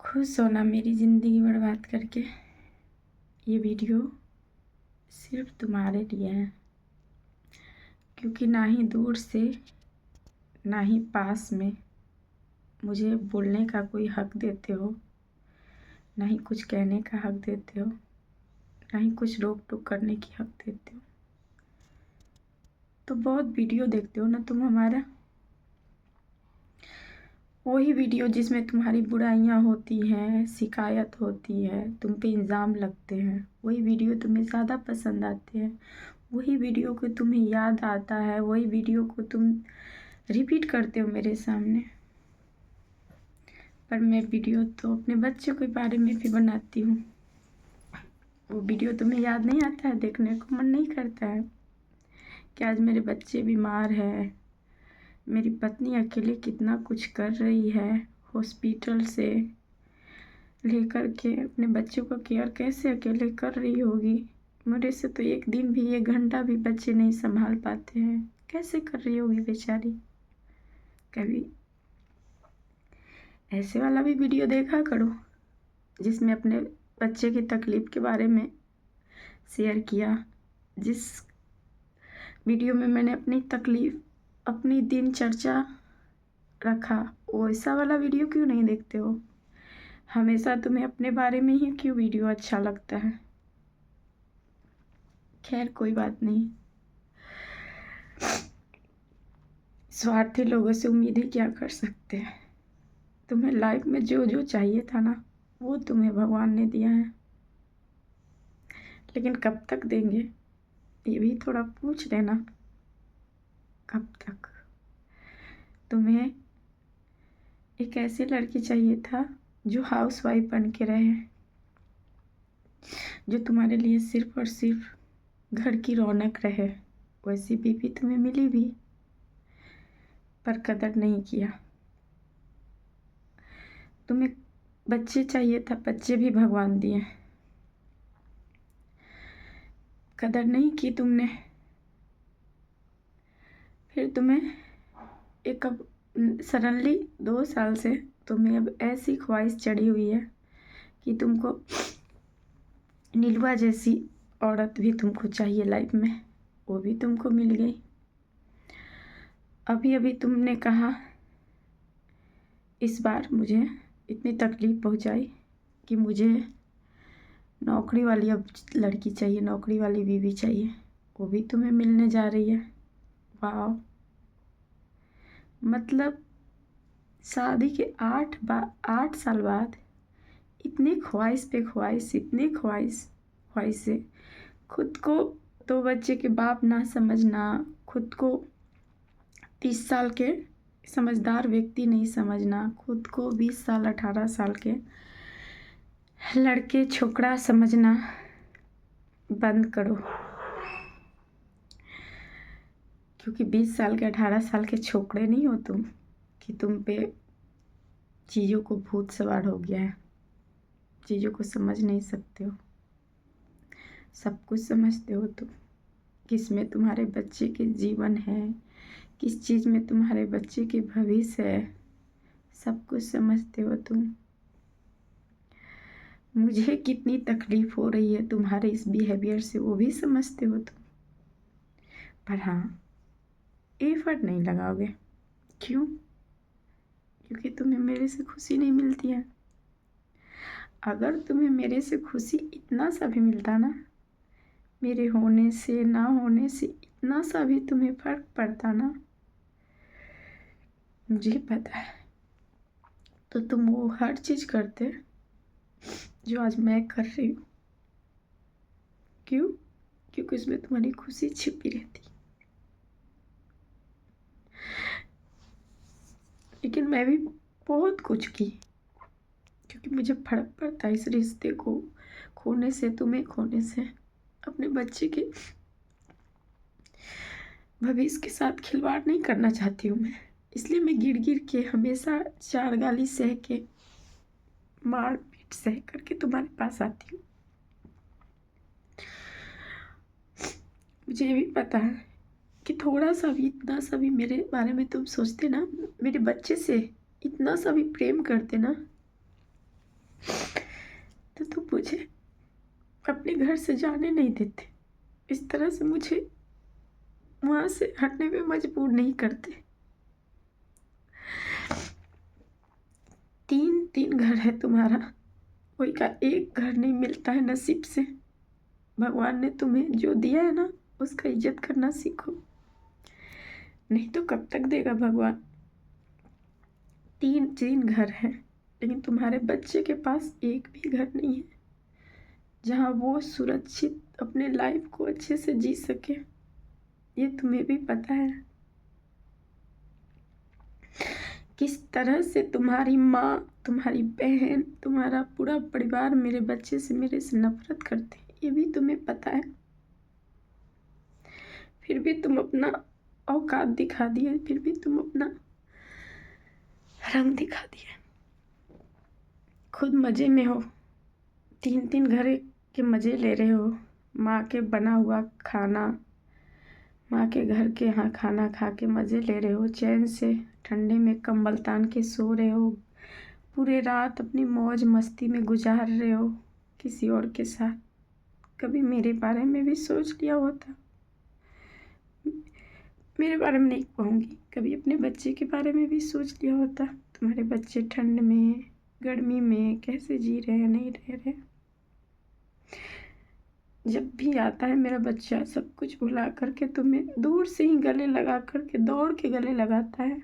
खुश होना मेरी ज़िंदगी बर्बाद करके। ये वीडियो सिर्फ तुम्हारे लिए है, क्योंकि ना ही दूर से ना ही पास में मुझे बोलने का कोई हक देते हो, ना ही कुछ कहने का हक देते हो, ना ही कुछ रोक टोक करने की हक देते हो। तो बहुत वीडियो देखते हो ना तुम हमारा, वही वीडियो जिसमें तुम्हारी बुराइयां होती हैं, शिकायत होती है, तुम पे इल्ज़ाम लगते हैं, वही वीडियो तुम्हें ज़्यादा पसंद आते हैं। वही वीडियो को तुम्हें याद आता है, वही वीडियो को तुम रिपीट करते हो मेरे सामने। पर मैं वीडियो तो अपने बच्चों के बारे में भी बनाती हूँ। वो वीडियो तुम्हें याद नहीं आता है, देखने को मन नहीं करता है कि आज मेरे बच्चे बीमार हैं, मेरी पत्नी अकेले कितना कुछ कर रही है, हॉस्पिटल से लेकर के अपने बच्चों का केयर कैसे अकेले कर रही होगी। मेरे से तो एक दिन भी, एक घंटा भी बच्चे नहीं संभाल पाते हैं, कैसे कर रही होगी बेचारी। कभी ऐसे वाला भी वीडियो देखा करो जिसमें अपने बच्चे की तकलीफ़ के बारे में शेयर किया। जिस वीडियो में मैंने अपनी तकलीफ़, अपनी दिनचर्या रखा, वैसा वाला वीडियो क्यों नहीं देखते हो? हमेशा तुम्हें अपने बारे में ही क्यों वीडियो अच्छा लगता है? खैर कोई बात नहीं, स्वार्थी लोगों से उम्मीदें क्या कर सकते हैं। तुम्हें लाइफ में जो जो चाहिए था ना, वो तुम्हें भगवान ने दिया है, लेकिन कब तक देंगे ये भी थोड़ा पूछ लेना। कब तक? तुम्हें एक ऐसी लड़की चाहिए था जो हाउसवाइफ बन के रहे, जो तुम्हारे लिए सिर्फ और सिर्फ घर की रौनक रहे। वैसी बीवी तुम्हें मिली भी, पर कदर नहीं किया। तुम्हें बच्चे चाहिए था, बच्चे भी भगवान दिए, कदर नहीं की तुमने। फिर तुम्हें एक अब सडनली 2 साल से तुम्हें अब ऐसी ख्वाहिश चढ़ी हुई है कि तुमको नीलुआ जैसी औरत भी तुमको चाहिए लाइफ में, वो भी तुमको मिल गई। अभी अभी तुमने कहा इस बार मुझे इतनी तकलीफ़ पहुंचाई कि मुझे नौकरी वाली अब लड़की चाहिए, नौकरी वाली बीवी चाहिए, वो भी तुम्हें मिलने जा रही है। वाह, मतलब शादी के 8 साल बाद इतनी ख्वाहिश पे ख्वाहिश, इतनी ख्वाहिश से खुद को 2 बच्चे के बाप ना समझना, खुद को 30 साल के समझदार व्यक्ति नहीं समझना, खुद को 20 साल 18 साल के लड़के छोकरा समझना बंद करो। क्योंकि 20 साल के 18 साल के छोकरे नहीं हो तुम कि तुम पे चीज़ों को भूत सवार हो गया है, चीज़ों को समझ नहीं सकते हो। सब कुछ समझते हो तुम, किस में तुम्हारे बच्चे के जीवन है, किस चीज़ में तुम्हारे बच्चे के भविष्य है, सब कुछ समझते हो तुम। मुझे कितनी तकलीफ़ हो रही है तुम्हारे इस बिहेवियर से, वो भी समझते हो तुम। पर हाँ, एफर्ट नहीं लगाओगे। क्यों? क्योंकि तुम्हें मेरे से खुशी नहीं मिलती है। अगर तुम्हें मेरे से खुशी इतना सा भी मिलता ना, मेरे होने से ना होने से इतना सा भी तुम्हें फ़र्क पड़ता ना, मुझे पता है, तो तुम वो हर चीज़ करते जो आज मैं कर रही हूँ। क्यों? क्योंकि उसमें तुम्हारी खुशी छिपी रहती। लेकिन मैं भी बहुत कुछ की, क्योंकि मुझे फर्क पड़ता है इस रिश्ते को खोने से, तुम्हें खोने से। अपने बच्चे के भविष्य के साथ खिलवाड़ नहीं करना चाहती हूँ मैं, इसलिए मैं गिर गिर के हमेशा 4 गाली सह के, मार पीट सह करके तुम्हारे पास आती हूँ। मुझे ये भी पता है कि थोड़ा सा भी, इतना सा भी मेरे बारे में तुम सोचते ना, मेरे बच्चे से इतना सा भी प्रेम करते ना, तो तुम मुझे अपने घर से जाने नहीं देते, इस तरह से मुझे वहाँ से हटने में मजबूर नहीं करते। 3 घर है तुम्हारा, कोई का एक घर नहीं मिलता है नसीब से। भगवान ने तुम्हें जो दिया है ना, उसका इज्जत करना सीखो, नहीं तो कब तक देगा भगवान। 3 घर है, लेकिन तुम्हारे बच्चे के पास एक भी घर नहीं है जहाँ वो सुरक्षित अपने लाइफ को अच्छे से जी सके। ये तुम्हें भी पता है किस तरह से तुम्हारी माँ, तुम्हारी बहन, तुम्हारा पूरा परिवार मेरे बच्चे से, मेरे से नफरत करते हैं, ये भी तुम्हें पता है। फिर भी तुम अपना औकात दिखा दिए, फिर भी तुम अपना रंग दिखा दिए। खुद मज़े में हो, 3 घर के मज़े ले रहे हो। माँ के बना हुआ खाना, माँ के घर के यहाँ खाना खा के मज़े ले रहे हो, चैन से ठंडे में कंबल तान के सो रहे हो, पूरे रात अपनी मौज मस्ती में गुजार रहे हो किसी और के साथ। कभी मेरे बारे में भी सोच लिया होता। मेरे बारे में नहीं कहूँगी, कभी अपने बच्चे के बारे में भी सोच लिया होता। तुम्हारे बच्चे ठंड में, गर्मी में कैसे जी रहे हैं, नहीं रह रहे। जब भी आता है मेरा बच्चा, सब कुछ भुला करके तुम्हें दूर से ही गले लगा करके, दौड़ के गले लगाता है।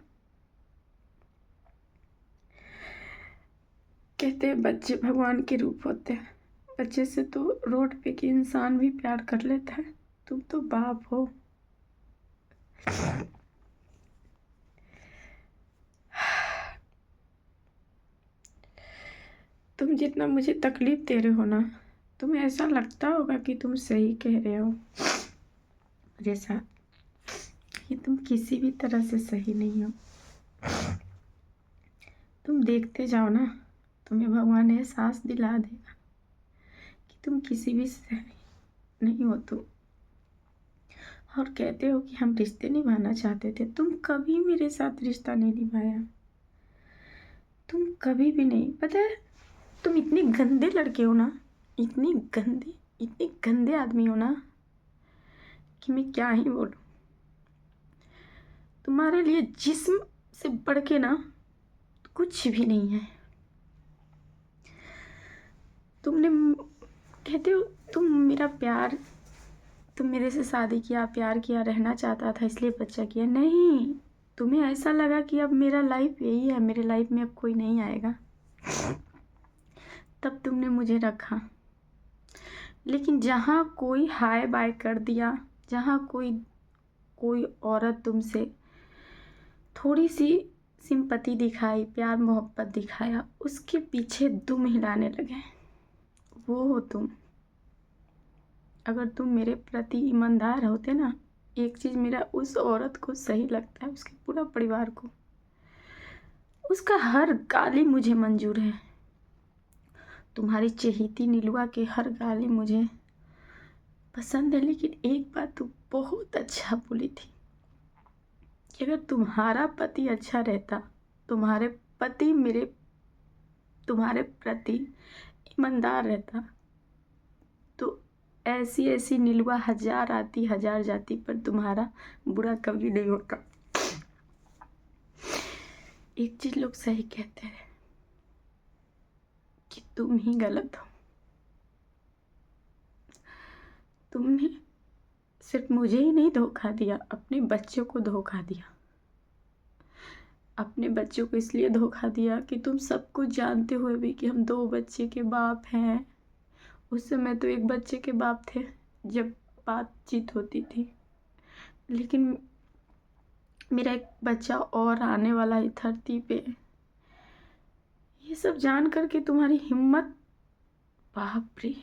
कहते हैं बच्चे भगवान के रूप होते हैं। बच्चे से तो रोड पे के इंसान भी प्यार कर लेता है, तुम तो बाप हो। तुम जितना मुझे तकलीफ दे रहे हो ना, तुम्हें ऐसा लगता होगा कि तुम सही कह रहे हो, जैसा कि तुम किसी भी तरह से सही नहीं हो। तुम देखते जाओ ना, तुम्हें भगवान एहसास दिला देगा कि तुम किसी भी सही नहीं हो तुम। और कहते हो कि हम रिश्ते निभाना चाहते थे, तुम कभी मेरे साथ रिश्ता नहीं निभाया, तुम कभी भी नहीं। पता है तुम इतने गंदे लड़के हो ना, इतने गंदे आदमी हो ना कि मैं क्या ही बोलूं। तुम्हारे लिए जिस्म से बढ़ के ना कुछ भी नहीं है। तुमने कहते हो तुम मेरा प्यार, तुम मेरे से शादी किया, प्यार किया, रहना चाहता था इसलिए बच्चा किया। नहीं, तुम्हें ऐसा लगा कि अब मेरा लाइफ यही है, मेरे लाइफ में अब कोई नहीं आएगा, तब तुमने मुझे रखा। लेकिन जहाँ कोई हाय बाय कर दिया, जहाँ कोई औरत तुमसे थोड़ी सी सिंपैथी दिखाई, प्यार मोहब्बत दिखाया, उसके पीछे दुम हिलाने लगे, वो हो तुम। अगर तुम मेरे प्रति ईमानदार होते ना, एक चीज़ मेरा उस औरत को सही लगता है, उसके पूरा परिवार को, उसका हर गाली मुझे मंजूर है। तुम्हारी चहेती नीलुआ के हर गाली मुझे पसंद है। लेकिन एक बात तो बहुत अच्छा बोली थी कि अगर तुम्हारा पति अच्छा रहता, तुम्हारे प्रति ईमानदार रहता, तो ऐसी नीलुआ 1000 आती 1000 जाती, पर तुम्हारा बुरा कभी नहीं होता। एक चीज लोग सही कहते हैं कि तुम ही गलत हो। तुमने सिर्फ मुझे ही नहीं धोखा दिया, अपने बच्चों को धोखा दिया। अपने बच्चों को इसलिए धोखा दिया कि तुम सब कुछ जानते हुए भी कि हम 2 बच्चे के बाप हैं। उस समय तो एक बच्चे के बाप थे जब बातचीत होती थी, लेकिन मेरा एक बच्चा और आने वाला है धरती पे। ये सब जान करके तुम्हारी हिम्मत, बाप रे,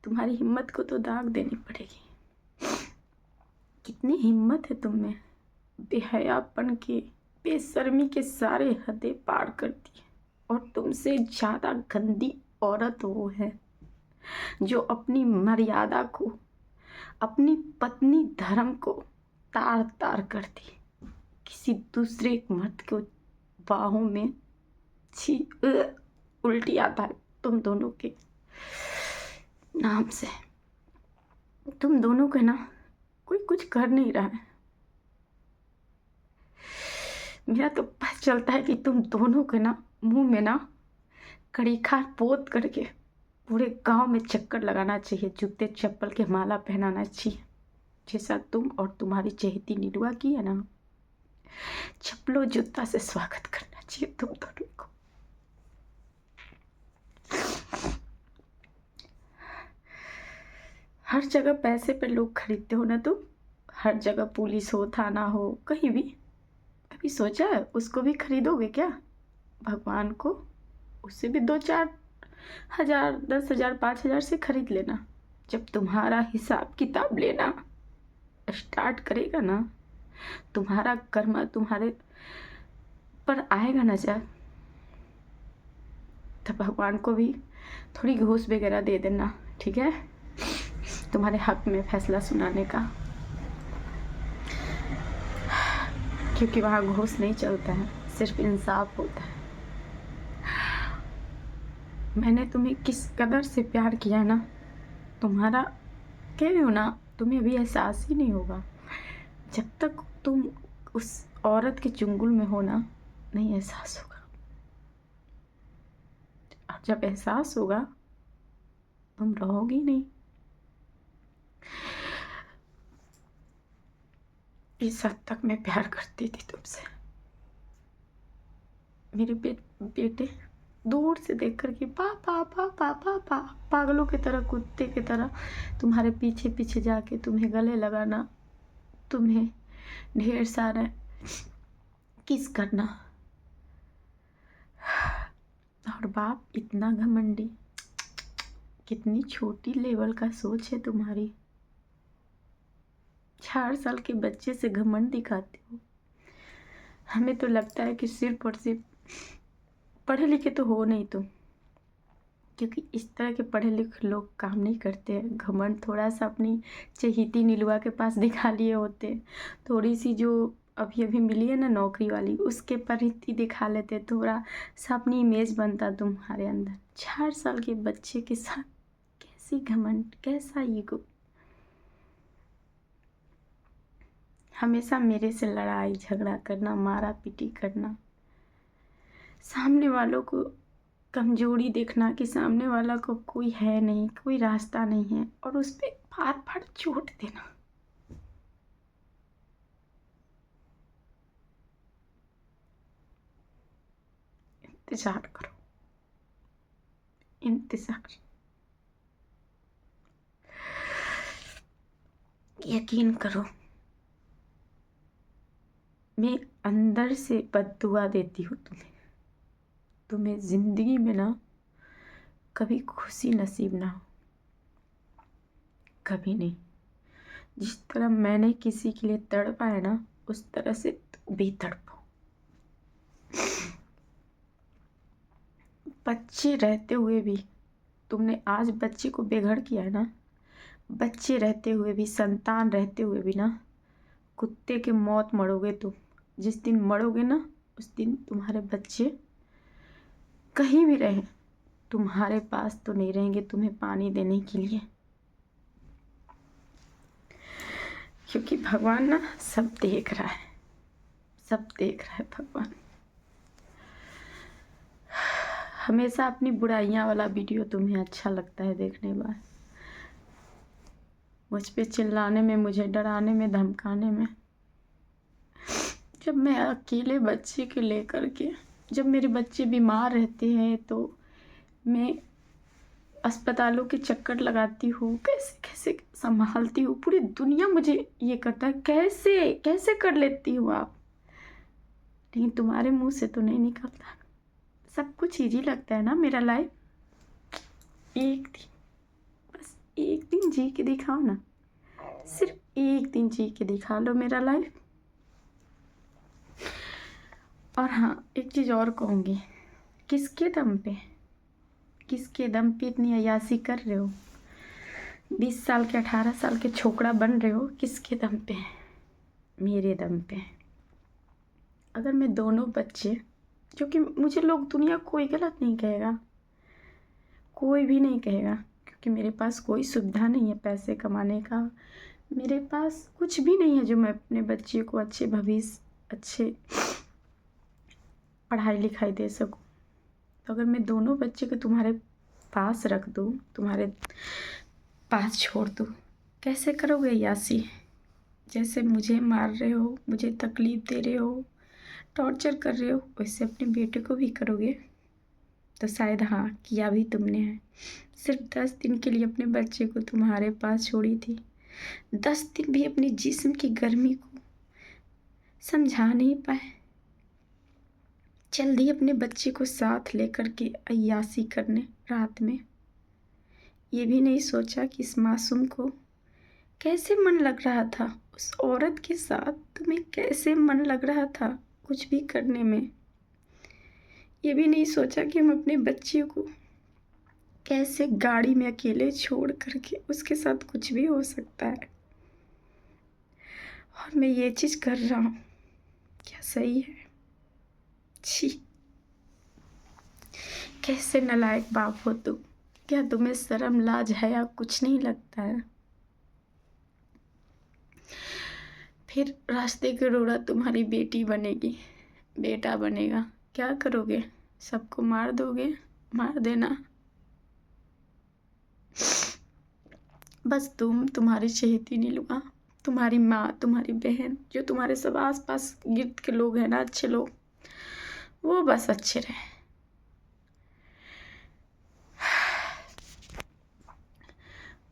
तुम्हारी हिम्मत को तो दाग देनी पड़ेगी। कितनी हिम्मत है तुम में, बेहयापन के, बेशर्मी के सारे हदें पार कर दी। और तुमसे ज़्यादा गंदी औरत वो है जो अपनी मर्यादा को, अपनी पत्नी धर्म को तार तार कर दी, किसी दूसरे मर्द को बाहों में छी उल्टी आता है तुम दोनों के नाम से। तुम दोनों के ना कोई कुछ कर नहीं रहा है। मेरा तो पता चलता है कि तुम दोनों के ना मुंह में ना कड़ी खार पोत करके पूरे गांव में चक्कर लगाना चाहिए, जूते चप्पल के माला पहनाना चाहिए, जैसा तुम और तुम्हारी चहेती नीलुआ की है ना। चप्पलों जूता से स्वागत करना चाहिए तुम दोनों को। हर जगह पैसे पे लोग खरीदते हो ना तुम, हर जगह पुलिस हो, थाना हो, कहीं भी। कभी सोचा है उसको भी खरीदोगे क्या? भगवान को उससे भी 2-4 हज़ार, 10,000, 5,000 से खरीद लेना। जब तुम्हारा हिसाब किताब लेना स्टार्ट करेगा ना, तुम्हारा कर्म तुम्हारे पर आएगा ना जब, तब भगवान को भी थोड़ी घूस वगैरह दे देना, ठीक है? तुम्हारे हक में फैसला सुनाने का, क्योंकि वहाँ घूस नहीं चलता है, सिर्फ इंसाफ होता है। मैंने तुम्हें किस कदर से प्यार किया ना, तुम्हारा कह रही हो ना, तुम्हें अभी एहसास ही नहीं होगा। जब तक तुम उस औरत के चुंगल में हो ना, नहीं एहसास होगा। और जब एहसास होगा तुम रहोगी नहीं। इस हद तक मैं प्यार करती थी तुमसे। मेरे बेटे दूर से देख कर के पापा पापा पापा पागलों की तरह, कुत्ते की तरह तुम्हारे पीछे पीछे जाके तुम्हें गले लगाना, तुम्हें ढेर सारा किस करना। और बाप इतना घमंडी, कितनी छोटी लेवल का सोच है तुम्हारी। 4 साल के बच्चे से घमंड दिखाते हो। हमें तो लगता है कि सिर्फ और सिर्फ पढ़े लिखे तो हो नहीं तुम, क्योंकि इस तरह के पढ़े लिखे लोग काम नहीं करते हैं। घमंड थोड़ा सा अपनी चहेती नीलुआ के पास दिखा लिए होते, थोड़ी सी जो अभी अभी मिली है ना नौकरी वाली, उसके पर ही दिखा लेते, थोड़ा सा अपनी इमेज बनता तुम्हारे अंदर। 4 साल के बच्चे के साथ कैसी घमंड, कैसा ईगो। हमेशा मेरे से लड़ाई झगड़ा करना, मारा पीटी करना, सामने वालों को कमजोरी देखना कि सामने वाला को कोई है नहीं, कोई रास्ता नहीं है, और उस पर फाड़ फाड़ चोट देना। इंतजार करो, इंतजार। यकीन करो, मैं अंदर से बद्दुआ देती हूँ तुम्हें जिंदगी में ना कभी खुशी नसीब ना हो, कभी नहीं। जिस तरह मैंने किसी के लिए तड़पा है ना, उस तरह से तुम भी तड़पो। बच्चे रहते हुए भी तुमने आज बच्चे को बेघर किया है ना, बच्चे रहते हुए भी, संतान रहते हुए भी ना, कुत्ते की मौत मरोगे तुम। जिस दिन मरोगे ना, उस दिन तुम्हारे बच्चे कहीं भी रहें, तुम्हारे पास तो नहीं रहेंगे तुम्हें पानी देने के लिए, क्योंकि भगवान ना सब देख रहा है, सब देख रहा है भगवान। हमेशा अपनी बुराइयां वाला वीडियो तुम्हें अच्छा लगता है देखने में, मुझ पे चिल्लाने में, मुझे डराने में, धमकाने में। जब मैं अकेले बच्चे के लेकर के, जब मेरे बच्चे बीमार रहते हैं तो मैं अस्पतालों के चक्कर लगाती हूँ, कैसे कैसे संभालती हूँ। पूरी दुनिया मुझे ये करता है, कैसे कैसे कर लेती हूँ आप, लेकिन तुम्हारे मुंह से तो नहीं निकलता। सब कुछ इजी लगता है ना मेरा लाइफ। एक दिन, बस एक दिन जी के दिखाओ ना, सिर्फ एक दिन जी के दिखा लो मेरा लाइफ। और हाँ, एक चीज़ और कहूँगी, किसके दम पे इतनी अय्यासी कर रहे हो? 20 साल के 18 साल के छोकरा बन रहे हो, किसके दम पे? मेरे दम पे। अगर मैं दोनों बच्चे क्योंकि मुझे लोग, दुनिया कोई गलत नहीं कहेगा, कोई भी नहीं कहेगा, क्योंकि मेरे पास कोई सुविधा नहीं है पैसे कमाने का। मेरे पास कुछ भी नहीं है जो मैं अपने बच्चे को अच्छे भविष्य, अच्छे पढ़ाई लिखाई दे सकूं। तो अगर मैं दोनों बच्चे को तुम्हारे पास रख दूं, तुम्हारे पास छोड़ दूं, कैसे करोगे यासी? जैसे मुझे मार रहे हो, मुझे तकलीफ़ दे रहे हो, टॉर्चर कर रहे हो, वैसे अपने बेटे को भी करोगे? तो शायद हाँ, किया भी तुमने है। सिर्फ 10 दिन के लिए अपने बच्चे को तुम्हारे पास छोड़ी थी। 10 दिन भी अपने जिस्म की गर्मी को समझा नहीं पाए। जल्दी अपने बच्चे को साथ लेकर के अय्यासी करने रात में। ये भी नहीं सोचा कि इस मासूम को कैसे मन लग रहा था, उस औरत के साथ तुम्हें कैसे मन लग रहा था कुछ भी करने में। ये भी नहीं सोचा कि हम अपने बच्चे को कैसे गाड़ी में अकेले छोड़ करके उसके साथ कुछ भी हो सकता है। और मैं ये चीज़ कर रहा हूँ, क्या सही है? छी, कैसे नालायक बाप हो तुम। क्या तुम्हें शर्म लाज हया कुछ नहीं लगता है? फिर रास्ते के रोड़ा तुम्हारी बेटी बनेगी, बेटा बनेगा, क्या करोगे? सबको मार दोगे? मार देना। बस तुम्हारी चहेती नीलुआ, तुम्हारी माँ, तुम्हारी बहन, जो तुम्हारे सब आस पास गिर्द के लोग हैं ना, अच्छे लोग, वो बस अच्छे रहे।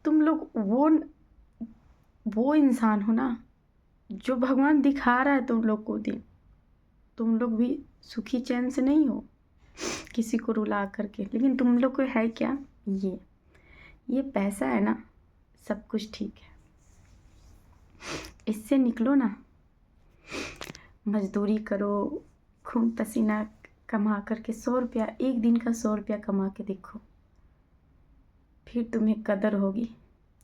तुम लोग वो इंसान हो ना जो भगवान दिखा रहा है तुम लोग को दिन। तुम लोग भी सुखी चैन से नहीं हो किसी को रुला करके, लेकिन तुम लोग को है क्या? ये पैसा है ना, सब कुछ ठीक है, इससे निकलो ना। मजदूरी करो, खून पसीना कमा करके 100 रुपया, एक दिन का 100 रुपया कमा के देखो, फिर तुम्हें कदर होगी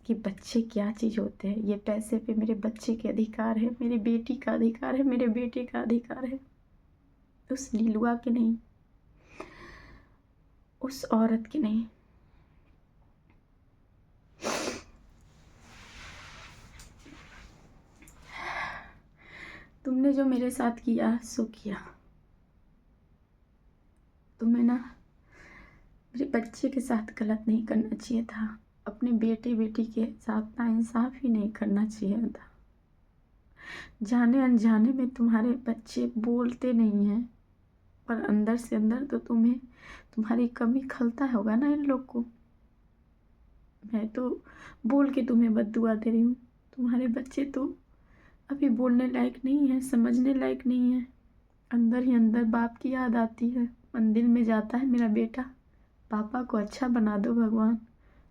कि बच्चे क्या चीज़ होते हैं। ये पैसे पे मेरे बच्चे के अधिकार है, मेरी बेटी का अधिकार है, मेरे बेटे का अधिकार है, उस लीलुआ के नहीं, उस औरत के नहीं। तुमने जो मेरे साथ किया सो किया। तुम्हें ना मेरे बच्चे के साथ गलत नहीं करना चाहिए था, अपने बेटे बेटी के साथ नाइंसाफ़ ही नहीं करना चाहिए था। जाने अनजाने में तुम्हारे बच्चे बोलते नहीं हैं, पर अंदर से अंदर तो तुम्हारी कमी खलता होगा ना इन लोग को। मैं तो बोल के तुम्हें बद्दुआ दे रही हूँ, तुम्हारे बच्चे तो अभी बोलने लायक नहीं है, समझने लायक नहीं है। अंदर ही अंदर बाप की याद आती है, मंदिर में जाता है मेरा बेटा, पापा को अच्छा बना दो भगवान।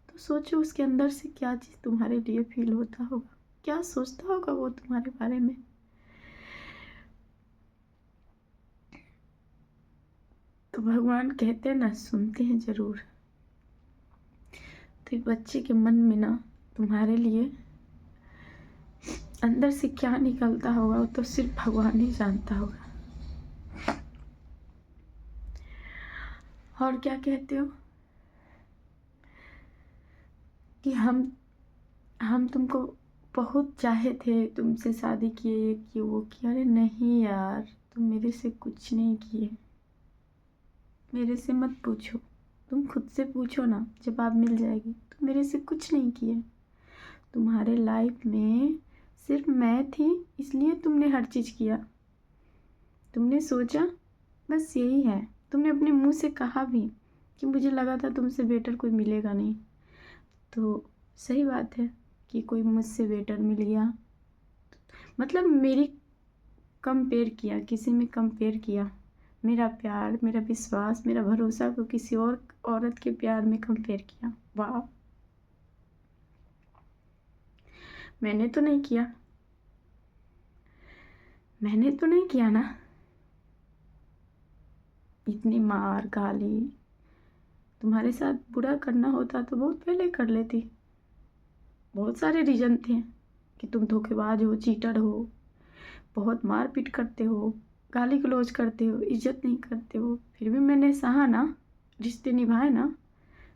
तो सोचो उसके अंदर से क्या चीज़ तुम्हारे लिए फील होता होगा, क्या सोचता होगा वो तुम्हारे बारे में। तो भगवान कहते हैं ना, सुनते हैं ज़रूर। तो बच्चे के मन में ना तुम्हारे लिए अंदर से क्या निकलता होगा वो तो सिर्फ भगवान ही जानता होगा। और क्या कहते हो कि हम तुमको बहुत चाहे थे, तुमसे शादी किए, ये किए वो किए। अरे नहीं यार, तुम मेरे से कुछ नहीं किए। मेरे से मत पूछो, तुम खुद से पूछो ना, जवाब मिल जाएगी। तुम मेरे से कुछ नहीं किए। तुम्हारे लाइफ में सिर्फ मैं थी, इसलिए तुमने हर चीज़ किया। तुमने सोचा बस यही है। तुमने अपने मुंह से कहा भी कि मुझे लगा था तुमसे बेटर कोई मिलेगा नहीं। तो सही बात है कि कोई मुझसे बेटर मिल गया, मतलब मेरी कंपेयर किया, किसी में कंपेयर किया। मेरा प्यार, मेरा विश्वास, मेरा भरोसा को किसी और औरत के प्यार में कंपेयर किया। वाह, मैंने तो नहीं किया, मैंने तो नहीं किया ना। इतनी मार गाली, तुम्हारे साथ बुरा करना होता तो बहुत पहले कर लेती। बहुत सारे रीज़न थे कि तुम धोखेबाज हो, चीटर हो, बहुत मार पीट करते हो, गाली गलौज करते हो, इज्जत नहीं करते हो, फिर भी मैंने सहा ना, रिश्ते निभाए ना।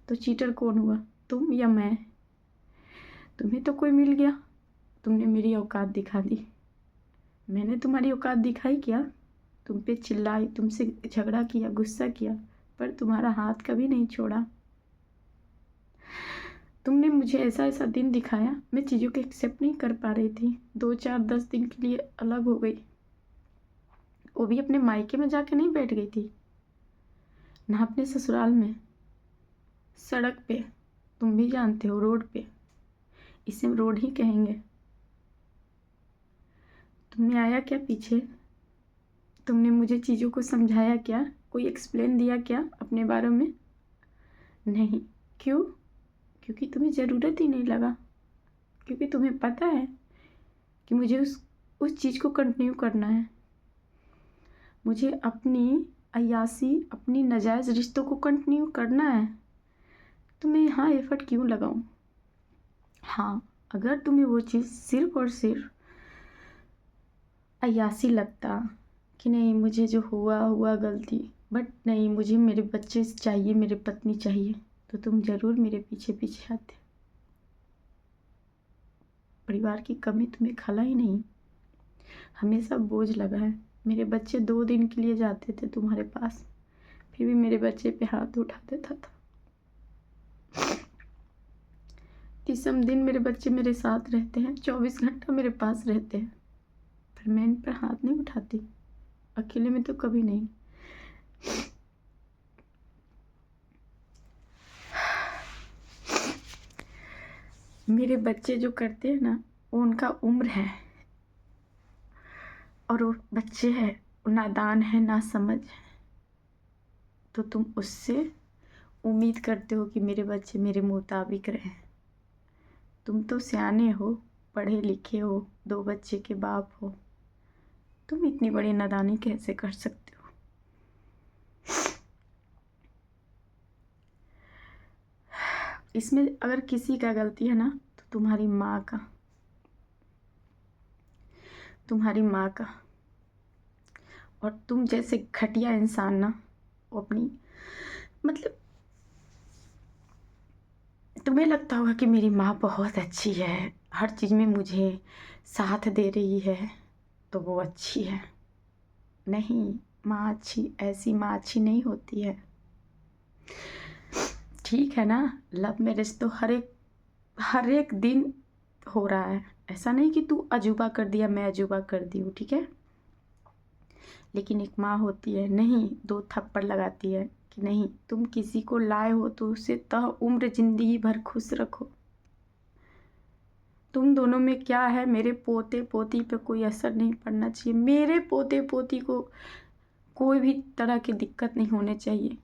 तो चीटर कौन हुआ, तुम या मैं? तुम्हें तो कोई मिल गया, तुमने मेरी औकात दिखा दी। मैंने तुम्हारी औकात दिखाई क्या? तुम पे चिल्लाई, तुमसे झगड़ा किया, गुस्सा किया, पर तुम्हारा हाथ कभी नहीं छोड़ा। तुमने मुझे ऐसा ऐसा दिन दिखाया, मैं चीज़ों को एक्सेप्ट नहीं कर पा रही थी। 2 4 10 दिन के लिए अलग हो गई, वो भी अपने मायके में जाके नहीं बैठ गई थी, ना अपने ससुराल में, सड़क पे, तुम भी जानते हो, रोड पे। इसे हम रोड ही कहेंगे। तुमने आया क्या पीछे? तुमने मुझे चीज़ों को समझाया क्या? कोई एक्सप्लेन दिया क्या अपने बारे में? नहीं। क्यों? क्योंकि तुम्हें ज़रूरत ही नहीं लगा, क्योंकि तुम्हें पता है कि मुझे उस चीज़ को कंटिन्यू करना है। मुझे अपनी अय्यासी, अपनी नाजायज़ रिश्तों को कंटिन्यू करना है, तो मैं यहाँ एफर्ट क्यों लगाऊँ? हाँ, अगर तुम्हें वो चीज़ सिर्फ और सिर्फ अय्यासी लगता कि नहीं मुझे जो हुआ हुआ गलती, बट नहीं, मुझे मेरे बच्चे चाहिए, मेरी पत्नी चाहिए, तो तुम ज़रूर मेरे पीछे पीछे आते। परिवार की कमी तुम्हें खला ही नहीं, हमेशा बोझ लगा है। मेरे बच्चे 2 दिन के लिए जाते थे तुम्हारे पास, फिर भी मेरे बच्चे पे हाथ उठा देता था। 30 दिन मेरे बच्चे मेरे साथ रहते हैं, 24 घंटा मेरे पास रहते हैं, पर मैं इन पर हाथ नहीं उठाती, अकेले में तो कभी नहीं। मेरे बच्चे जो करते हैं ना, वो उनका उम्र है, और वो बच्चे हैं, वो नादान है, ना समझ। तो तुम उससे उम्मीद करते हो कि मेरे बच्चे मेरे मुताबिक रहें। तुम तो सियाने हो, पढ़े लिखे हो, 2 बच्चे के बाप हो, तुम इतनी बड़ी नादानी कैसे कर सकते हो? इसमें अगर किसी का गलती है ना, तो तुम्हारी माँ का, तुम्हारी माँ का। और तुम जैसे घटिया इंसान ना, वो अपनी, मतलब तुम्हें लगता होगा कि मेरी माँ बहुत अच्छी है, हर चीज़ में मुझे साथ दे रही है, तो वो अच्छी है। नहीं, माँ अच्छी, ऐसी माँ अच्छी नहीं होती है। ठीक है ना, लव मैरिज तो हर एक दिन हो रहा है, ऐसा नहीं कि तू अजूबा कर दिया, मैं अजूबा कर दी हूँ, ठीक है। लेकिन एक माँ होती है, नहीं 2 थप्पड़ लगाती है कि नहीं, तुम किसी को लाए हो तो उसे उम्र ज़िंदगी भर खुश रखो। तुम दोनों में क्या है, मेरे पोते पोती पे कोई असर नहीं पड़ना चाहिए, मेरे पोते पोती को कोई भी तरह की दिक्कत नहीं होने चाहिए।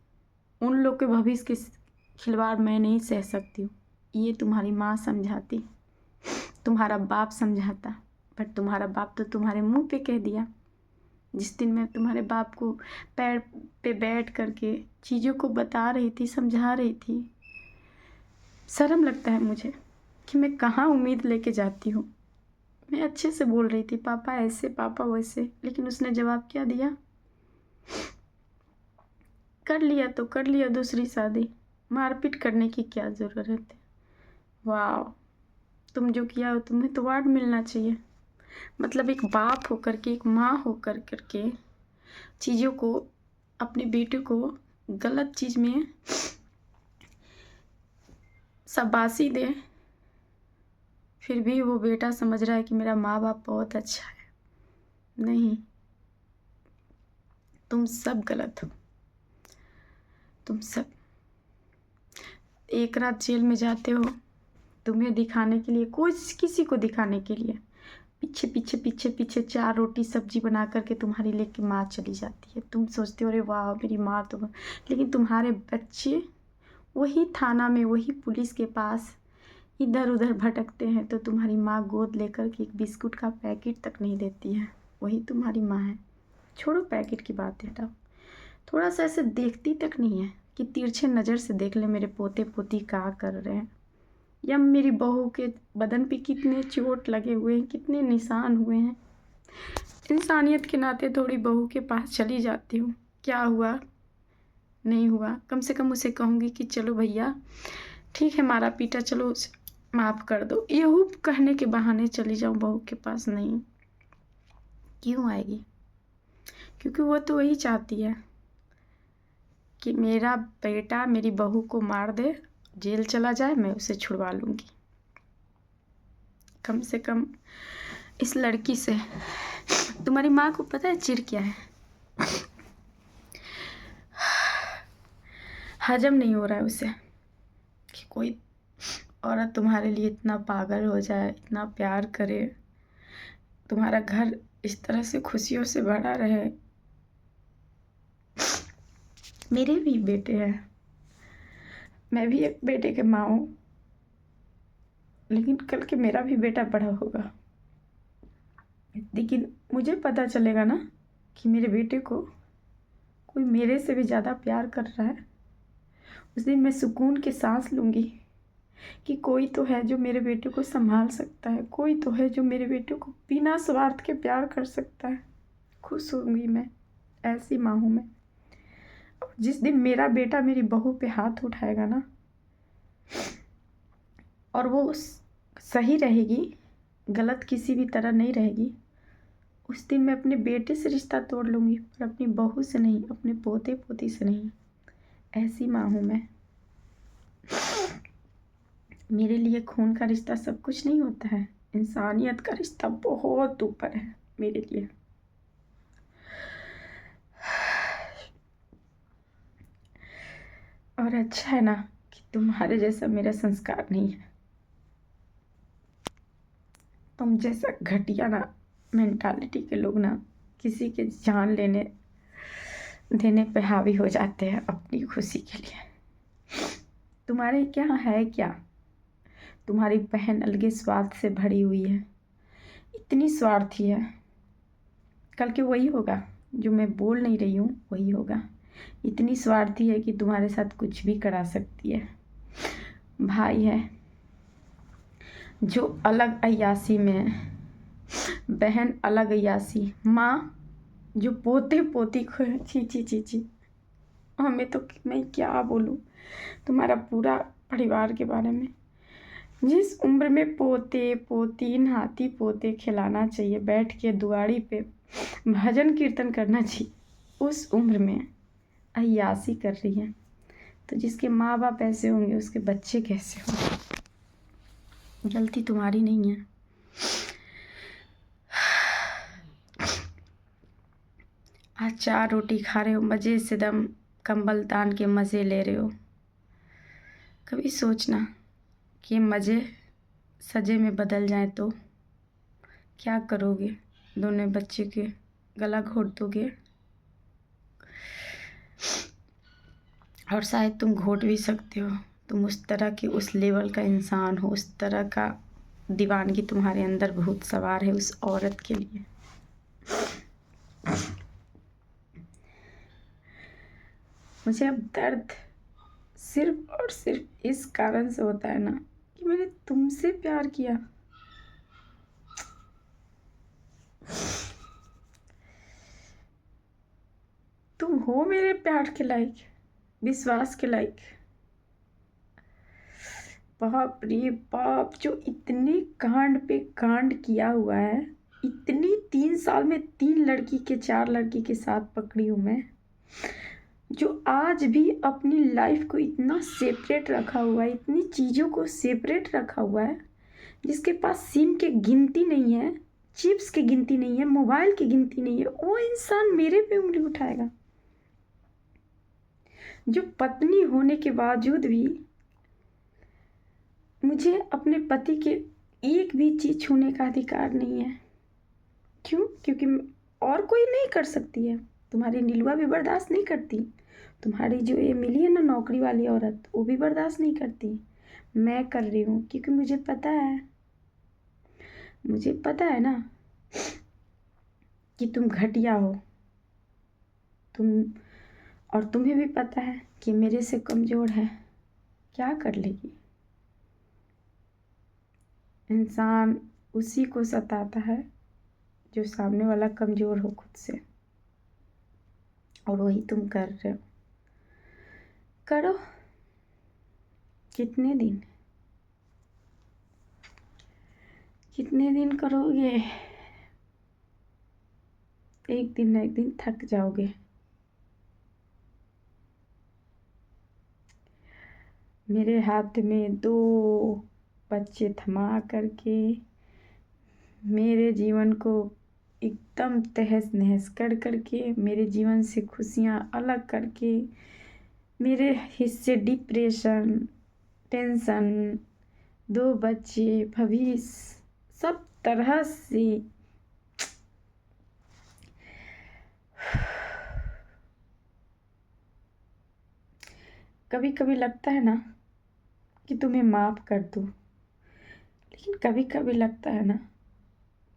उन लोग के भविष्य के खिलवाड़ मैं नहीं सह सकती हूँ। ये तुम्हारी माँ समझाती, तुम्हारा बाप समझाता, बट तुम्हारा बाप तो तुम्हारे मुंह पे कह दिया। जिस दिन मैं तुम्हारे बाप को पैर पे बैठ करके चीज़ों को बता रही थी, समझा रही थी, शर्म लगता है मुझे कि मैं कहाँ उम्मीद लेके जाती हूँ। मैं अच्छे से बोल रही थी, पापा ऐसे, पापा वैसे, लेकिन उसने जवाब क्या दिया? कर लिया तो कर लिया दूसरी शादी, मारपीट करने की क्या ज़रूरत है? वाह, तुम जो किया हो तुम्हें तो अवार्ड मिलना चाहिए। मतलब एक बाप होकर के, एक माँ होकर करके चीज़ों को, अपने बेटे को गलत चीज़ में शाबाशी दे, फिर भी वो बेटा समझ रहा है कि मेरा माँ बाप बहुत अच्छा है। नहीं, तुम सब गलत हो, तुम सब। एक रात जेल में जाते हो, तुम्हें दिखाने के लिए, कोई किसी को दिखाने के लिए, पीछे पीछे पीछे पीछे 4 रोटी सब्जी बना करके तुम्हारी लेके माँ चली जाती है। तुम सोचते हो अरे वाह मेरी माँ तो, लेकिन तुम्हारे बच्चे वही थाना में, वही पुलिस के पास इधर उधर भटकते हैं, तो तुम्हारी माँ गोद लेकर के एक बिस्कुट का पैकेट तक नहीं देती है। वही तुम्हारी माँ है। छोड़ो पैकेट की बात, हटाओ। थोड़ा सा ऐसे देखती तक नहीं है कि तिरछे नज़र से देख ले मेरे पोते पोती क्या कर रहे हैं, या मेरी बहू के बदन पे कितने चोट लगे हुए हैं, कितने निशान हुए हैं। इंसानियत के नाते थोड़ी बहू के पास चली जाती हूँ। क्या हुआ नहीं हुआ, कम से कम उसे कहूँगी कि चलो भैया ठीक है, मारा पीटा, चलो उसे माफ़ कर दो। यूँ कहने के बहाने चली जाऊँ बहू के पास? नहीं। क्यों आएगी? क्योंकि वो तो वही चाहती है कि मेरा बेटा मेरी बहू को मार दे, जेल चला जाए, मैं उसे छुड़वा लूँगी। कम से कम इस लड़की से। तुम्हारी माँ को पता है चिढ़ क्या है? हजम नहीं हो रहा है उसे कि कोई औरत तुम्हारे लिए इतना पागल हो जाए, इतना प्यार करे, तुम्हारा घर इस तरह से खुशियों से भरा रहे। मेरे भी बेटे हैं, मैं भी एक बेटे के माँ हूँ, लेकिन कल के मेरा भी बेटा बड़ा होगा, लेकिन मुझे पता चलेगा ना कि मेरे बेटे को कोई मेरे से भी ज़्यादा प्यार कर रहा है। उस दिन मैं सुकून की सांस लूँगी कि कोई तो है जो मेरे बेटे को संभाल सकता है, कोई तो है जो मेरे बेटे को बिना स्वार्थ के प्यार कर सकता है। खुश होंगी मैं, ऐसी माँ हूँ मैं। और जिस दिन मेरा बेटा मेरी बहू पे हाथ उठाएगा ना, और वो सही रहेगी, गलत किसी भी तरह नहीं रहेगी, उस दिन मैं अपने बेटे से रिश्ता तोड़ लूँगी, पर अपनी बहू से नहीं, अपने पोते पोती से नहीं। ऐसी माँ हूँ मैं। मेरे लिए खून का रिश्ता सब कुछ नहीं होता है, इंसानियत का रिश्ता बहुत ऊपर है मेरे लिए। और अच्छा है ना कि तुम्हारे जैसा मेरा संस्कार नहीं है। तुम जैसा घटिया ना मेंटालिटी के लोग ना किसी के जान लेने देने पे हावी हो जाते हैं अपनी खुशी के लिए। तुम्हारे क्या है क्या? तुम्हारी बहन अलगे स्वार्थ से भरी हुई है, इतनी स्वार्थी है। कल के वही होगा जो मैं बोल नहीं रही हूँ, वही होगा। इतनी स्वार्थी है कि तुम्हारे साथ कुछ भी करा सकती है। भाई है जो अलग अय्यासी में है, बहन अलग अय्यासी, माँ जो पोते पोती को ची ची ची ची। हमें तो मैं क्या बोलूँ तुम्हारा पूरा परिवार के बारे में। जिस उम्र में पोते पोती नाती पोते खिलाना चाहिए, बैठ के दुआरी पे भजन कीर्तन करना चाहिए, उस उम्र में अय्यासी कर रही है, तो जिसके माँ बाप ऐसे होंगे उसके बच्चे कैसे होंगे? गलती तुम्हारी नहीं है। आज 4 रोटी खा रहे हो, मज़े से दम कंबल तान के मज़े ले रहे हो। कभी सोचना कि मज़े सजे में बदल जाए तो क्या करोगे? दोनों बच्चे के गला घोट दोगे, और शायद तुम घोट भी सकते हो। तुम उस तरह के उस लेवल का इंसान हो, उस तरह का दीवानगी तुम्हारे अंदर भूत सवार है उस औरत के लिए। मुझे अब दर्द सिर्फ और सिर्फ इस कारण से होता है ना कि मैंने तुमसे प्यार किया। तुम हो मेरे प्यार के लायक, विश्वास के लायक। बाप रे बाप, जो इतने कांड पे कांड किया हुआ है, इतनी 3 साल में 3 लड़की के 4 लड़की के साथ पकड़ी हूँ मैं, जो आज भी अपनी लाइफ को इतना सेपरेट रखा हुआ है, इतनी चीज़ों को सेपरेट रखा हुआ है, जिसके पास सिम के गिनती नहीं है, चिप्स की गिनती नहीं है, मोबाइल की गिनती नहीं है, वो इंसान मेरे पे उंगली उठाएगा? जो पत्नी होने के बावजूद भी मुझे अपने पति के एक भी चीज़ छूने का अधिकार नहीं है। क्यों? क्योंकि और कोई नहीं कर सकती है। तुम्हारी नीलुआ भी बर्दाश्त नहीं करती, तुम्हारी जो ये मिली है ना नौकरी वाली औरत, वो भी बर्दाश्त नहीं करती। मैं कर रही हूँ क्योंकि मुझे पता है ना कि तुम घटिया हो, और तुम्हें भी पता है कि मेरे से कमज़ोर है। क्या कर लेगी? इंसान उसी को सताता है जो सामने वाला कमज़ोर हो खुद से, और वही तुम कर रहे हो। करो, कितने दिन करोगे? एक दिन ना एक दिन थक जाओगे। मेरे हाथ में 2 बच्चे थमा करके मेरे जीवन को एकदम तहस नहस कर करके, मेरे जीवन से खुशियाँ अलग करके, मेरे हिस्से डिप्रेशन, टेंशन, 2 बच्चे, भविष्य, सब तरह से कभी कभी लगता है ना कि तुम्हें माफ़ कर दूँ, लेकिन कभी कभी लगता है ना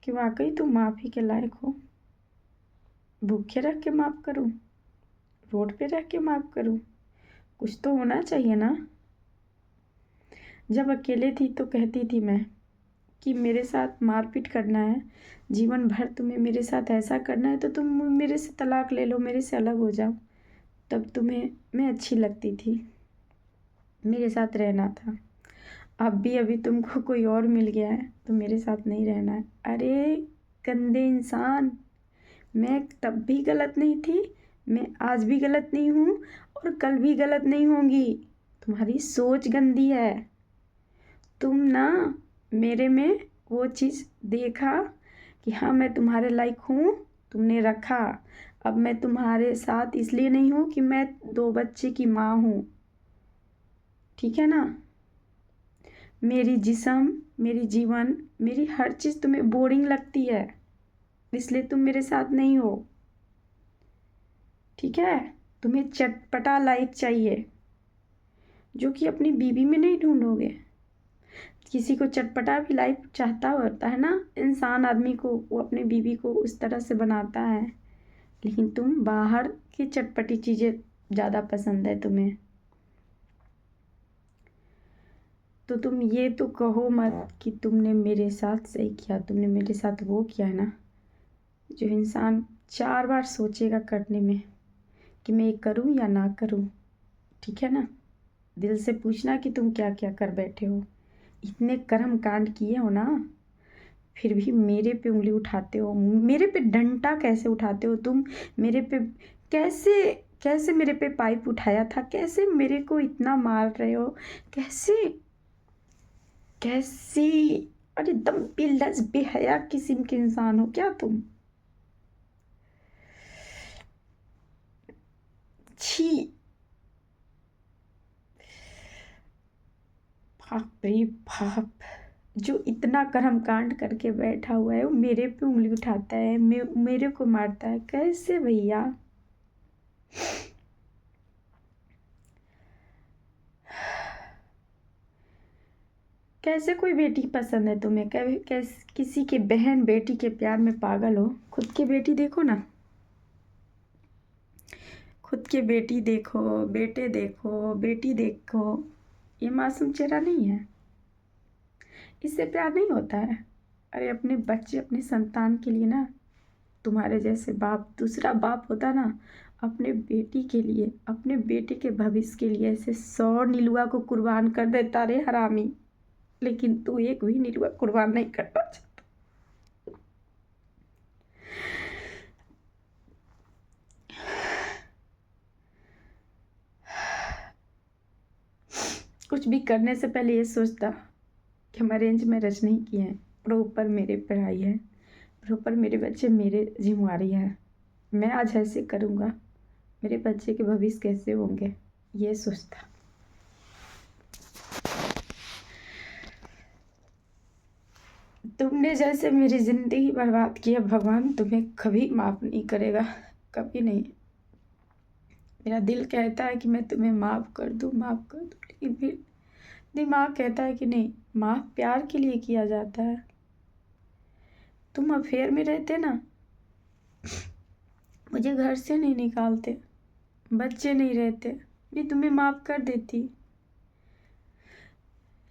कि वाकई तुम माफ़ी के लायक हो। भूखे रह के माफ़ करूँ, रोड पे रह के माफ़ करूँ, कुछ तो होना चाहिए ना। जब अकेले थी तो कहती थी मैं कि मेरे साथ मारपीट करना है, जीवन भर तुम्हें मेरे साथ ऐसा करना है तो तुम मेरे से तलाक ले लो, मेरे से अलग हो जाओ। तब तुम्हें मैं अच्छी लगती थी, मेरे साथ रहना था। अब भी अभी तुमको कोई और मिल गया है तो मेरे साथ नहीं रहना है। अरे गंदे इंसान, मैं तब भी गलत नहीं थी, मैं आज भी गलत नहीं हूँ और कल भी गलत नहीं होंगी। तुम्हारी सोच गंदी है। तुम ना मेरे में वो चीज़ देखा कि हाँ मैं तुम्हारे लायक हूँ, तुमने रखा। अब मैं तुम्हारे साथ इसलिए नहीं हूँ कि मैं 2 बच्चे की माँ हूँ, ठीक है ना। मेरी जिस्म, मेरी जीवन, मेरी हर चीज़ तुम्हें बोरिंग लगती है, इसलिए तुम मेरे साथ नहीं हो, ठीक है। तुम्हें चटपटा लाइफ चाहिए, जो कि अपनी बीवी में नहीं ढूंढोगे। किसी को चटपटा भी लाइफ चाहता होता है ना इंसान, आदमी को, वो अपनी बीवी को उस तरह से बनाता है। लेकिन तुम बाहर की चटपटी चीज़ें ज़्यादा पसंद है तुम्हें। तो तुम ये तो कहो मत कि तुमने मेरे साथ सही किया, तुमने मेरे साथ वो किया है ना, जो इंसान 4 बार सोचेगा करने में कि मैं ये करूँ या ना करूँ, ठीक है ना। दिल से पूछना कि तुम क्या क्या कर बैठे हो। इतने कर्म कांड किए हो ना, फिर भी मेरे पे उंगली उठाते हो, मेरे पे डंडा कैसे उठाते हो तुम, मेरे पे कैसे कैसे मेरे पे पाइप उठाया था, कैसे मेरे को इतना मार रहे हो, कैसे कैसे। अरे एकदम बेलज बेहया किस्म के इंसान हो क्या तुम। छी, बाप रे बाप, जो इतना कर्म कांड करके बैठा हुआ है वो मेरे पे उंगली उठाता है, मेरे को मारता है, कैसे भैया। कैसे कोई बेटी पसंद है तुम्हें, किसी के बहन बेटी के प्यार में पागल हो। खुद की बेटी देखो ना, खुद की बेटी देखो, बेटे देखो, बेटी देखो, ये मासूम चेहरा नहीं है, इससे प्यार नहीं होता है। अरे अपने बच्चे, अपने संतान के लिए ना, तुम्हारे जैसे बाप, दूसरा बाप होता ना, अपने बेटी के लिए, अपने बेटे के भविष्य के लिए ऐसे 100 नीलुआ को कुर्बान कर देता। रे हरामी, लेकिन तू एक भी नीलुआ कुर्बान नहीं करना चाहता। कुछ भी करने से पहले ये सोचता कि हम अरेंज मैरिज नहीं किए हैं, प्रॉपर मेरे पढ़ाई है, प्रॉपर मेरे बच्चे मेरे जिम्मेवारी है, मैं आज ऐसे करूँगा, मेरे बच्चे के भविष्य कैसे होंगे, ये सोचता। तुमने जैसे मेरी ज़िंदगी बर्बाद की है, भगवान तुम्हें कभी माफ़ नहीं करेगा, कभी नहीं। मेरा दिल कहता है कि मैं तुम्हें माफ़ कर दूँ, माफ़ कर दूँ, लेकिन फिर दिमाग कहता है कि नहीं, माफ़ प्यार के लिए किया जाता है। तुम अफेयर में रहते ना, मुझे घर से नहीं निकालते, बच्चे नहीं रहते, मैं तुम्हें माफ़ कर देती।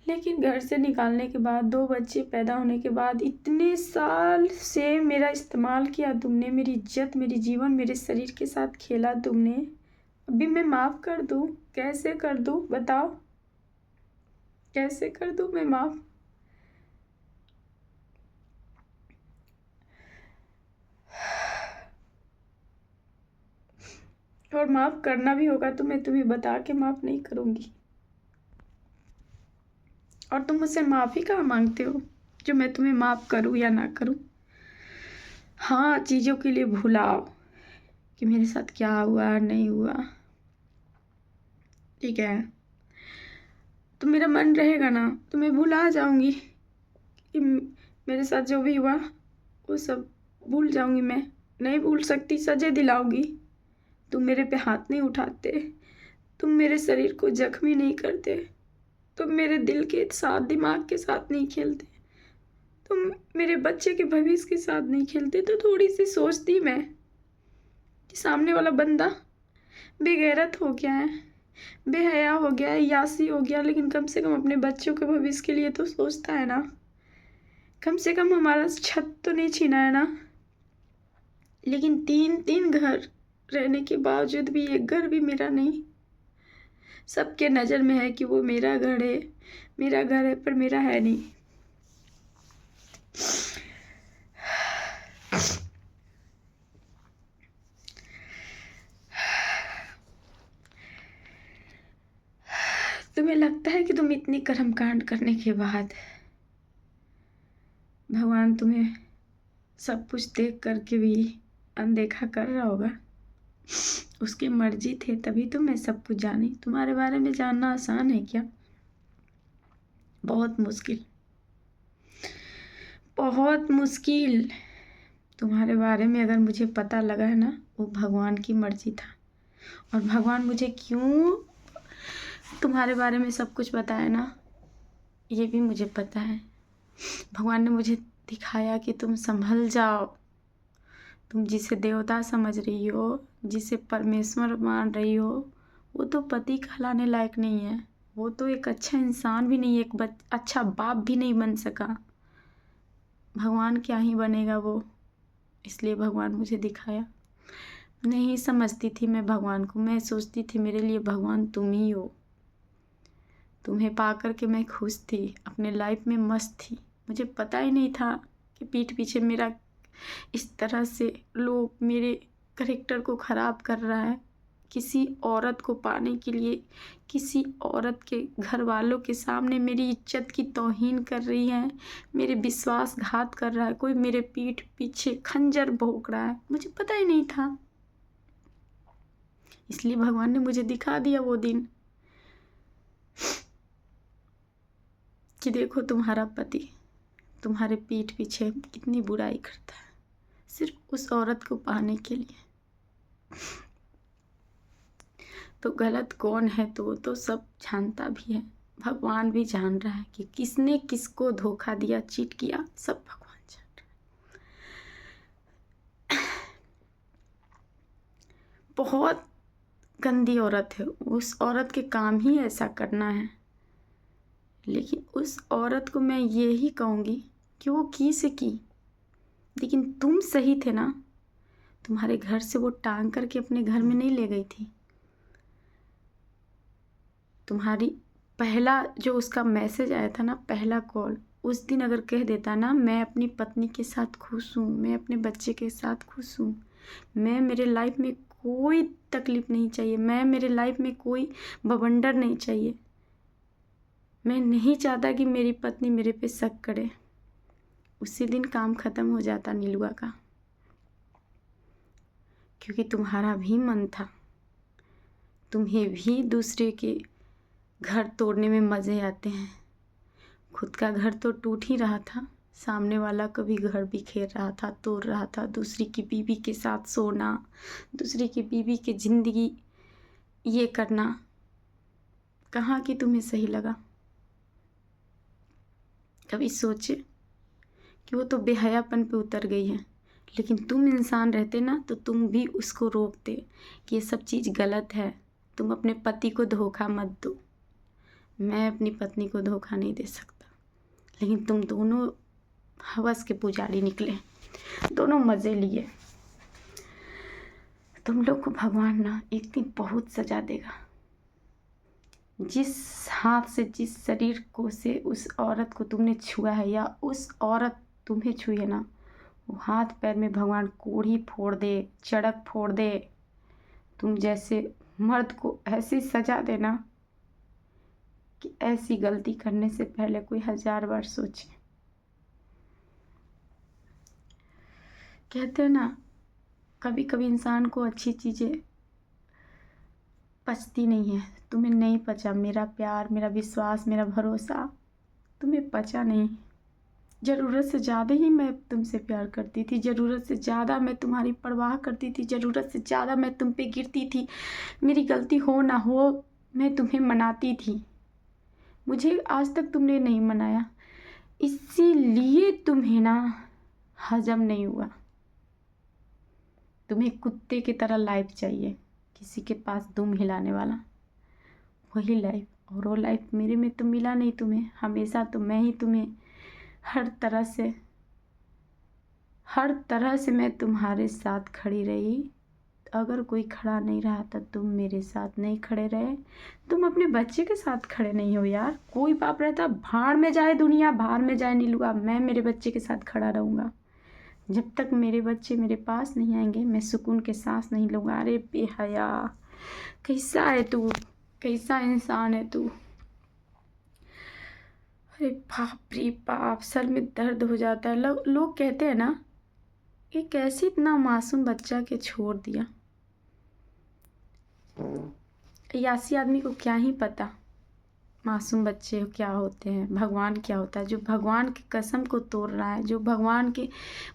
लेकिन घर से निकालने के बाद 2 बच्चे पैदा होने के बाद इतने साल से मेरा इस्तेमाल किया तुमने, मेरी इज्जत, मेरी जीवन, मेरे शरीर के साथ खेला तुमने। अभी मैं माफ़ कर दूँ? कैसे कर दूँ बताओ? कैसे कर दूँ मैं माफ़? और माफ़ करना भी होगा तो मैं तुम्हें बता के माफ़ नहीं करूँगी। और तुम मुझसे माफ़ी कहाँ मांगते हो जो मैं तुम्हें माफ़ करूँ या ना करूँ? हाँ, चीज़ों के लिए भुलाओ कि मेरे साथ क्या हुआ नहीं हुआ, ठीक है? तो मेरा मन रहेगा ना तो मैं भुला जाऊँगी कि मेरे साथ जो भी हुआ वो सब भूल जाऊँगी। मैं नहीं भूल सकती, सजा दिलाऊँगी। तुम मेरे पे हाथ नहीं उठाते, तुम मेरे शरीर को जख्मी नहीं करते, तुम मेरे दिल के साथ, दिमाग के साथ नहीं खेलते, तुम मेरे बच्चे के भविष्य के साथ नहीं खेलते। तो थोड़ी सी सोचती मैं कि सामने वाला बंदा बेगैरत हो गया है, बेहया हो गया है, यासी हो गया, लेकिन कम से कम अपने बच्चों के भविष्य के लिए तो सोचता है ना। कम से कम हमारा छत तो नहीं छीना है ना। लेकिन 3 घर रहने के बावजूद भी एक घर भी मेरा नहीं। सबके नज़र में है कि वो मेरा घर है, मेरा घर है, पर मेरा है नहीं। तुम्हें लगता है कि तुम इतनी कर्मकांड करने के बाद भगवान तुम्हें सब कुछ देख करके भी अनदेखा कर रहा होगा? उसकी मर्जी थे तभी तो मैं सब कुछ जानी। तुम्हारे बारे में जानना आसान है क्या? बहुत मुश्किल, बहुत मुश्किल। तुम्हारे बारे में अगर मुझे पता लगा है ना, वो भगवान की मर्जी था। और भगवान मुझे क्यों तुम्हारे बारे में सब कुछ बताया ना, ये भी मुझे पता है। भगवान ने मुझे दिखाया कि तुम संभल जाओ। तुम जिसे देवता समझ रही हो, जिसे परमेश्वर मान रही हो, वो तो पति कहलाने लायक नहीं है। वो तो एक अच्छा इंसान भी नहीं है, एक अच्छा बाप भी नहीं बन सका। भगवान क्या ही बनेगा वो। इसलिए भगवान मुझे दिखाया। नहीं समझती थी मैं भगवान को। मैं सोचती थी मेरे लिए भगवान तुम ही हो। तुम्हें पा कर के मैं खुश थी, अपने लाइफ में मस्त थी। मुझे पता ही नहीं था कि पीठ पीछे मेरा इस तरह से लोग मेरे कैरेक्टर को ख़राब कर रहा है। किसी औरत को पाने के लिए किसी औरत के घर वालों के सामने मेरी इज्जत की तौहीन कर रही है, मेरे विश्वासघात कर रहा है, कोई मेरे पीठ पीछे खंजर भोंक रहा है। मुझे पता ही नहीं था। इसलिए भगवान ने मुझे दिखा दिया वो दिन कि देखो तुम्हारा पति तुम्हारे पीठ पीछे कितनी बुराई करता है, सिर्फ उस औरत को पाने के लिए। तो गलत कौन है तो वो तो सब जानता भी है। भगवान भी जान रहा है कि किसने किसको धोखा दिया, चीट किया, सब भगवान जान रहा है। बहुत गंदी औरत है, उस औरत के काम ही ऐसा करना है। लेकिन उस औरत को मैं ये ही कहूँगी कि वो की से की, लेकिन तुम सही थे ना। तुम्हारे घर से वो टांग करके अपने घर में नहीं ले गई थी। तुम्हारी पहला जो उसका मैसेज आया था ना, पहला कॉल, उस दिन अगर कह देता ना मैं अपनी पत्नी के साथ खुश हूँ, मैं अपने बच्चे के साथ खुश हूँ, मैं मेरे लाइफ में कोई तकलीफ़ नहीं चाहिए, मैं मेरे लाइफ में कोई बवंडर नहीं चाहिए, मैं नहीं चाहता कि मेरी पत्नी मेरे पे शक करे, उसी दिन काम ख़त्म हो जाता नीलुआ का। क्योंकि तुम्हारा भी मन था, तुम्हें भी दूसरे के घर तोड़ने में मज़े आते हैं। खुद का घर तो टूट ही रहा था, सामने वाला का भी घर बिखेर रहा था, तोड़ रहा था। दूसरी की बीवी के साथ सोना, दूसरी की बीवी की ज़िंदगी ये करना, कहाँ कि तुम्हें सही लगा? कभी सोचे कि वो तो बेहयापन पे उतर गई है, लेकिन तुम इंसान रहते ना तो तुम भी उसको रोकते कि ये सब चीज़ गलत है, तुम अपने पति को धोखा मत दो। मैं अपनी पत्नी को धोखा नहीं दे सकता, लेकिन तुम दोनों हवस के पुजारी निकले, दोनों मज़े लिए। तुम लोग को भगवान ना एक दिन बहुत सजा देगा। जिस हाथ से, जिस शरीर को से उस औरत को तुमने छुआ है या उस औरत तुम्हें छुई है ना, वो हाथ पैर में भगवान कोढ़ी फोड़ दे, चड़क फोड़ दे। तुम जैसे मर्द को ऐसी सजा देना कि ऐसी गलती करने से पहले कोई 1000 बार सोचे। कहते हैं ना, कभी कभी इंसान को अच्छी चीज़ें पचती नहीं है। तुम्हें नहीं पचा मेरा प्यार, मेरा विश्वास, मेरा भरोसा, तुम्हें पचा नहीं। ज़रूरत से ज़्यादा ही मैं तुमसे प्यार करती थी, ज़रूरत से ज़्यादा मैं तुम्हारी परवाह करती थी, ज़रूरत से ज़्यादा मैं तुम पे गिरती थी। मेरी गलती हो ना हो मैं तुम्हें मनाती थी। मुझे आज तक तुमने नहीं मनाया, इसीलिए तुम्हें ना हजम नहीं हुआ। तुम्हें कुत्ते की तरह लाइफ चाहिए, किसी के पास दुम हिलाने वाला, वही लाइफ। और वो लाइफ मेरे में तो मिला नहीं तुम्हें। हमेशा तो मैं ही तुम्हें हर तरह से मैं तुम्हारे साथ खड़ी रही। अगर कोई खड़ा नहीं रहा तो तुम मेरे साथ नहीं खड़े रहे। तुम अपने बच्चे के साथ खड़े नहीं हो यार। कोई बाप रहता, भाड़ में जाए दुनिया, भाड़ में जाए नीलुआ, मैं मेरे बच्चे के साथ खड़ा रहूँगा। जब तक मेरे बच्चे मेरे पास नहीं आएंगे मैं सुकून के सांस नहीं लूँगा। अरे बेहया, कैसा है तू, कैसा इंसान है तू। अरे बाप रे बाप, सर में दर्द हो जाता है। लोग कहते हैं ना, ये कैसे इतना मासूम बच्चा के छोड़ दिया। यासी आदमी को क्या ही पता मासूम बच्चे क्या होते हैं, भगवान क्या होता है। जो भगवान की कसम को तोड़ रहा है, जो भगवान के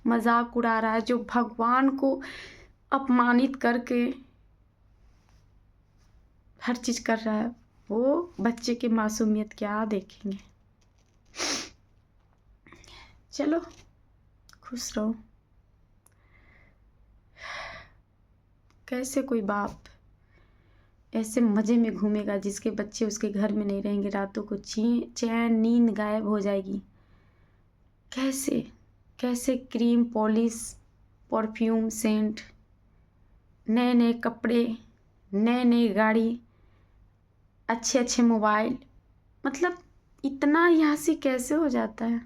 मजाक उड़ा रहा है, जो भगवान को अपमानित करके हर चीज़ कर रहा है, वो बच्चे की मासूमियत क्या देखेंगे। चलो खुश रहो। कैसे कोई बाप ऐसे मज़े में घूमेगा जिसके बच्चे उसके घर में नहीं रहेंगे, रातों को चैन नींद गायब हो जाएगी। कैसे कैसे क्रीम, पॉलिश, परफ्यूम, सेंट, नए नए कपड़े, नए नए गाड़ी, अच्छे अच्छे मोबाइल, मतलब इतना यहाँ से कैसे हो जाता है,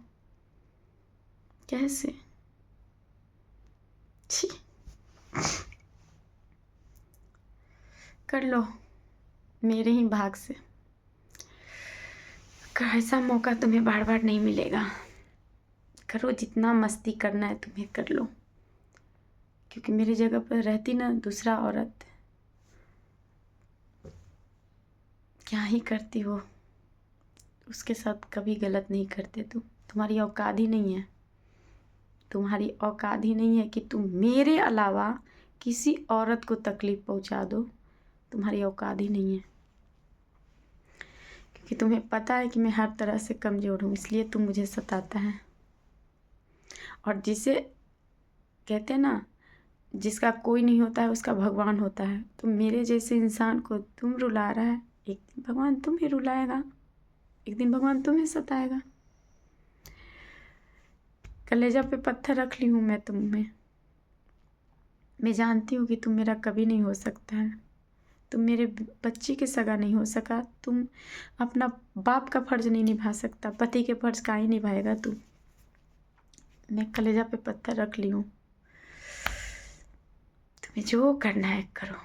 कैसे। छी, कर लो मेरे ही भाग से। ऐसा मौका तुम्हें बार बार नहीं मिलेगा। करो जितना मस्ती करना है तुम्हें कर लो, क्योंकि मेरी जगह पर रहती ना दूसरा औरत, क्या ही करती वो। उसके साथ कभी गलत नहीं करते तुम। तुम्हारी औकात ही नहीं है, तुम्हारी औकात ही नहीं है कि तुम मेरे अलावा किसी औरत को तकलीफ़ पहुंचा दो। तुम्हारी औकात ही नहीं है, क्योंकि तुम्हें पता है कि मैं हर तरह से कमज़ोर हूँ, इसलिए तुम मुझे सताता है। और जिसे कहते हैं ना, जिसका कोई नहीं होता है उसका भगवान होता है। तो मेरे जैसे इंसान को तुम रुला रहा है, एक दिन भगवान तुम्हें रुलाएगा, एक दिन भगवान तुम्हें सताएगा। कलेजा पे पत्थर रख ली हूँ मैं तुम में। मैं जानती हूँ कि तुम मेरा कभी नहीं हो सकता है, तुम मेरे बच्चे के सगा नहीं हो सका, तुम अपना बाप का फर्ज नहीं निभा सकता, पति के फर्ज का ही निभाएगा तू। मैं कलेजा पे पत्थर रख ली हूँ, तुम्हें जो करना है करो।